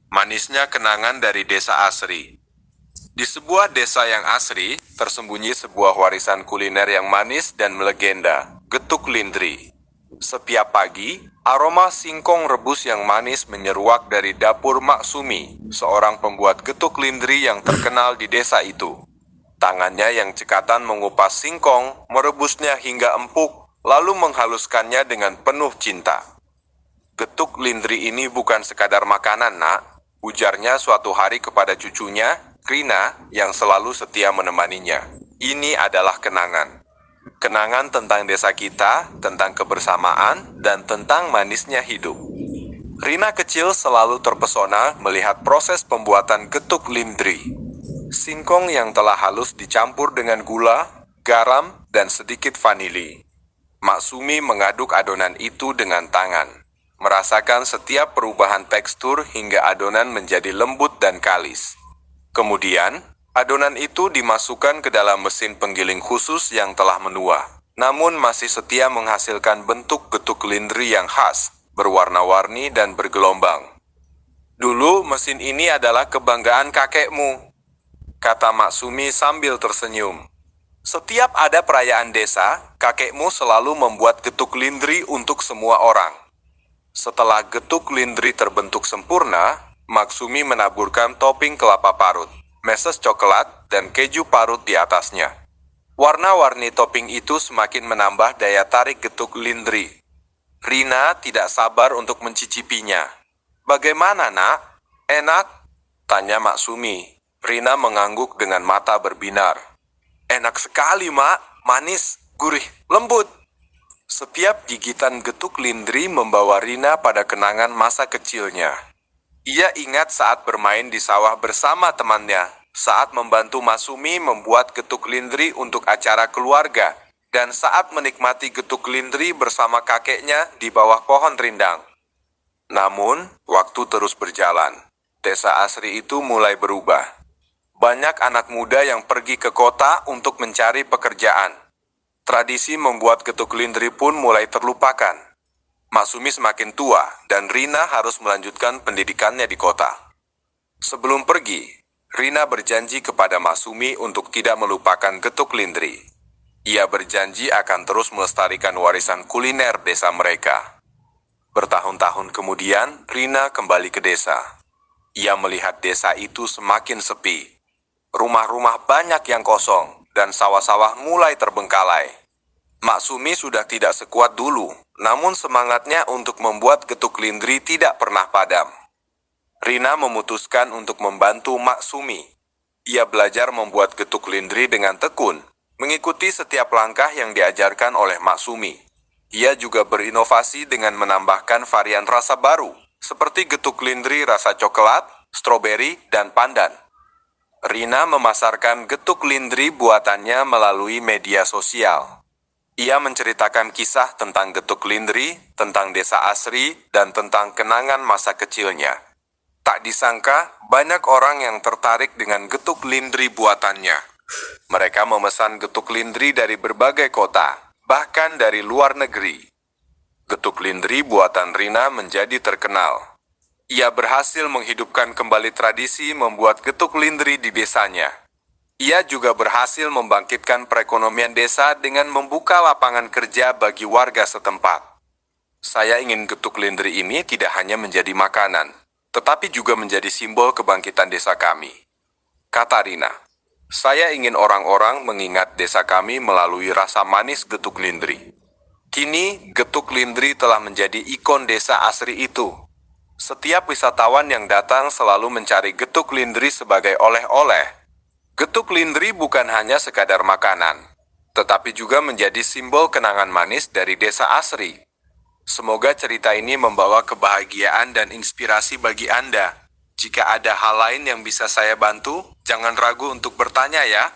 Manisnya kenangan dari desa asri. Di sebuah desa yang asri, tersembunyi sebuah warisan kuliner yang manis dan melegenda, getuk lindri. Setiap pagi, aroma singkong rebus yang manis menyeruak dari dapur Mak Sumi, seorang pembuat getuk lindri yang terkenal di desa itu. Tangannya yang cekatan mengupas singkong, merebusnya hingga empuk, lalu menghaluskannya dengan penuh cinta. Getuk lindri ini bukan sekadar makanan, Nak, ujarnya suatu hari kepada cucunya, Rina, yang selalu setia menemaninya. Ini adalah kenangan. Kenangan tentang desa kita, tentang kebersamaan, dan tentang manisnya hidup. Rina kecil selalu terpesona melihat proses pembuatan getuk lindri. Singkong yang telah halus dicampur dengan gula, garam, dan sedikit vanili. Mak Sumi mengaduk adonan itu dengan tangan, merasakan setiap perubahan tekstur hingga adonan menjadi lembut dan kalis. Kemudian, adonan itu dimasukkan ke dalam mesin penggiling khusus yang telah menua, namun masih setia menghasilkan bentuk getuk lindri yang khas, berwarna-warni dan bergelombang. Dulu mesin ini adalah kebanggaan kakekmu, kata Mak Sumi sambil tersenyum. Setiap ada perayaan desa, kakekmu selalu membuat getuk lindri untuk semua orang. Setelah getuk lindri terbentuk sempurna, Maksumi menaburkan topping kelapa parut, meses coklat, dan keju parut di atasnya. Warna-warni topping itu semakin menambah daya tarik getuk lindri. Rina tidak sabar untuk mencicipinya. Bagaimana, Nak? Enak? Tanya Maksumi. Rina mengangguk dengan mata berbinar. Enak sekali, Mak. Manis, gurih, lembut. Setiap gigitan getuk lindri membawa Rina pada kenangan masa kecilnya. Ia ingat saat bermain di sawah bersama temannya, saat membantu Masumi membuat getuk lindri untuk acara keluarga, dan saat menikmati getuk lindri bersama kakeknya di bawah pohon rindang. Namun, waktu terus berjalan. Desa asri itu mulai berubah. Banyak anak muda yang pergi ke kota untuk mencari pekerjaan. Tradisi membuat getuk lindri pun mulai terlupakan. Masumi semakin tua, dan Rina harus melanjutkan pendidikannya di kota. Sebelum pergi, Rina berjanji kepada Masumi untuk tidak melupakan getuk lindri. Ia berjanji akan terus melestarikan warisan kuliner desa mereka. Bertahun-tahun kemudian, Rina kembali ke desa. Ia melihat desa itu semakin sepi. Rumah-rumah banyak yang kosong, dan sawah-sawah mulai terbengkalai. Maksumi sudah tidak sekuat dulu, namun semangatnya untuk membuat getuk lindri tidak pernah padam. Rina memutuskan untuk membantu Maksumi. Ia belajar membuat getuk lindri dengan tekun, mengikuti setiap langkah yang diajarkan oleh Maksumi. Ia juga berinovasi dengan menambahkan varian rasa baru, seperti getuk lindri rasa coklat, stroberi, dan pandan. Rina memasarkan getuk lindri buatannya melalui media sosial. Ia menceritakan kisah tentang getuk lindri, tentang desa asri, dan tentang kenangan masa kecilnya. Tak disangka, banyak orang yang tertarik dengan getuk lindri buatannya. Mereka memesan getuk lindri dari berbagai kota, bahkan dari luar negeri. Getuk lindri buatan Rina menjadi terkenal. Ia berhasil menghidupkan kembali tradisi membuat getuk lindri di desanya. Ia juga berhasil membangkitkan perekonomian desa dengan membuka lapangan kerja bagi warga setempat. Saya ingin getuk lindri ini tidak hanya menjadi makanan, tetapi juga menjadi simbol kebangkitan desa kami, kata Rina. Saya ingin orang-orang mengingat desa kami melalui rasa manis getuk lindri. Kini, getuk lindri telah menjadi ikon desa asri itu. Setiap wisatawan yang datang selalu mencari getuk lindri sebagai oleh-oleh. Getuk lindri bukan hanya sekadar makanan, tetapi juga menjadi simbol kenangan manis dari desa asri. Semoga cerita ini membawa kebahagiaan dan inspirasi bagi Anda. Jika ada hal lain yang bisa saya bantu, jangan ragu untuk bertanya ya.